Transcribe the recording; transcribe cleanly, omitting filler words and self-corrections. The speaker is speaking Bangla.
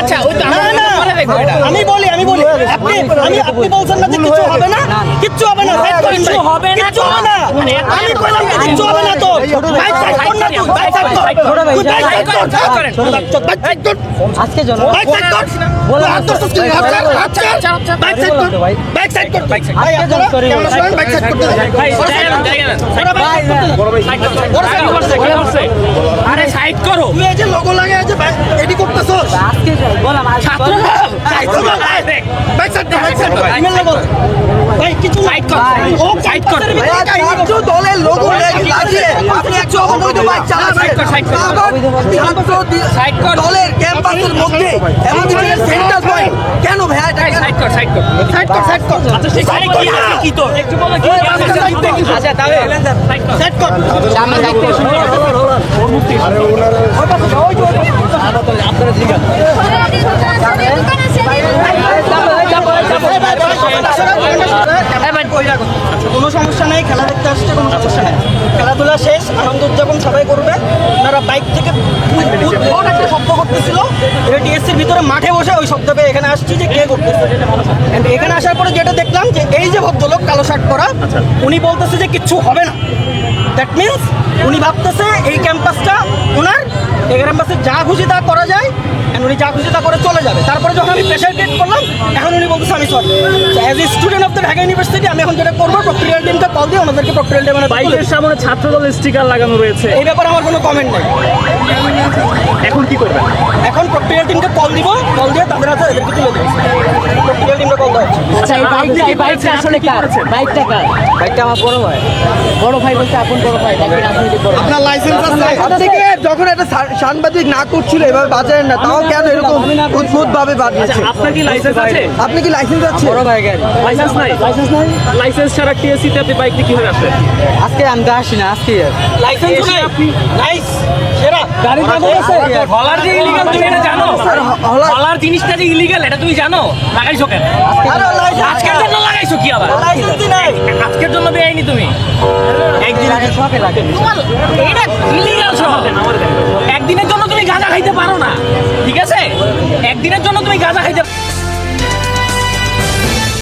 আচ্ছা ওই তো আমি বলি আপনি বলছেন না যে কিছু হবে না, কিচ্ছু হবে না, কিচ্ছু হবে না, কিচ্ছু হবে না। আমি কইলাম যে কিচ্ছু হবে না। তো বাইক সাইড কর না, তুই বাইক সাইড কর, তুই বাইক সাইড কর, বাইক সাইড কর আজকে জন্য বাইক সাইড কর, বলে হাত ধরছিস কি? হাত ছাড়, বাইক সাইড কর, বাইক সাইড কর, বাইক সাইড। ভাই আপনারা ক্যামেরা সরান, বাইক সাইড করতে ভাই আরে সাইড করো। তুই এই যে লোগো লাগে এই যে এডি করতেছস আজকে বললাম ছাত্র বাইক সাইড কর, বাইক সাইড কর, ইমেল লাগো ভাই কিছু সাইড কর, ও সাইড কর। ছাত্র দলের লোগো লাগিয়ে আপনি একটা অবৈধ বাইক চালাচ্ছেন, সাইড কর, সাইড কর। দলের ক্যাম্পাসের মধ্যে এমন একটা সেন্টার পয়েন্ট কেন ভাই? সাইড কর, সাইড কর, সাইড কর, সাইড কর। আচ্ছা ঠিক আছে, কি তো একটু বলো কি আচ্ছা তাহলে সাইড কর, সাইড কর। সামনে দেখতে শুনুন ওর মুক্তি আরে ওনারা ওই তো আপনারা ঠিক আছে কোনো সমস্যা নেই, খেলা দেখতে আসছে, কোনো সমস্যা নেই। খেলাধুলা শেষ, আনন্দ উদযাপন সবাই করবে। ওনারা বাইক থেকে উদ্ভট একটা শব্দ করতেছিল, এটা টিএসসির ভিতরে মাঠে বসে ওই শব্দ পেয়ে এখানে আসছি যে কে করতেছে। এখানে আসার পরে যেটা দেখলাম যে এই যে ভদ্রলোক কালো শার্ট পরা, উনি বলতেছে যে কিচ্ছু হবে না। দ্যাট মিনস উনি ভাবতেছে এই ক্যাম্পাসটা ওনার, এই ক্যাম্পাসে যা খুশি তা করা যায়, উনি যা খুশি তা করে চলে যাবে। তারপরে যখন আমি প্রেশার ক্রিয়েট করলাম, এখন উনি বলতেছে আমি sorry. As a student of the Dhaka university আমি এখন যেটা করবো, প্রক্রিয়ার টিমকে কল দিয়ে ওনাদেরকে প্রক্রিয়ার টিমে বাইকের সামনে ছাত্রদল স্টিকার লাগানো রয়েছে, এই ব্যাপারে আমার কোনো কমেন্ট নেই। এখন কি করবেন? এখন প্রক্রিয়ার টিমকে কল দিব, কল দিয়ে তাদের হাতে এদেরকে তুলে দেবো। প্রক্রিয়ার টিমকে কল দেওয়া হচ্ছে। আচ্ছা এই বাইকটা আসলে কার? বাইকটা কার? বাইকটা আমার বড় ভাই। বড় ভাই বলতে আপন বড় ভাই, বাইকের রাজনৈতিক বড়। আপনার লাইসেন্স আছে? আপনি কি যখন একটা সাংবাদিক না করছিল এভাবে বাজারেন না, তাও কেন এরকম উদ্ভুত ভাবে বাজিয়েছে? আপনার কি লাইসেন্স আছে? আপনি কি লাইসেন্স আছে? বড় ভাই গাড়ি। লাইসেন্স নাই? লাইসেন্স নাই? লাইসেন্স ছাড়া টিএসসি তে আপনি বাইক নিয়ে কিভাবে আসবেন? আজকে আমি তো আসি না, আজকে লাইসেন্স নাই? নাইস, সেরা। গাড়ি কাগজ আছে? হলার যে ইলিগাল তুমি এটা জানো? হলার জিনিসটা যে ইলিগাল এটা তুমি জানো? লাগাইছো কেন? আরে লাইসেন্স আজকের জন্য লাগাইছো কি আবার? লাইসেন্সই নাই। আজকের জন্য বেআইনি তুমি একদিন আগে শখে লাগে। তোমার এটা ইলিগাল সহ একদিনের জন্য তুমি গাঁজা খাইতে পারো না, ঠিক আছে? একদিনের জন্য তুমি গাঁজা খাইতে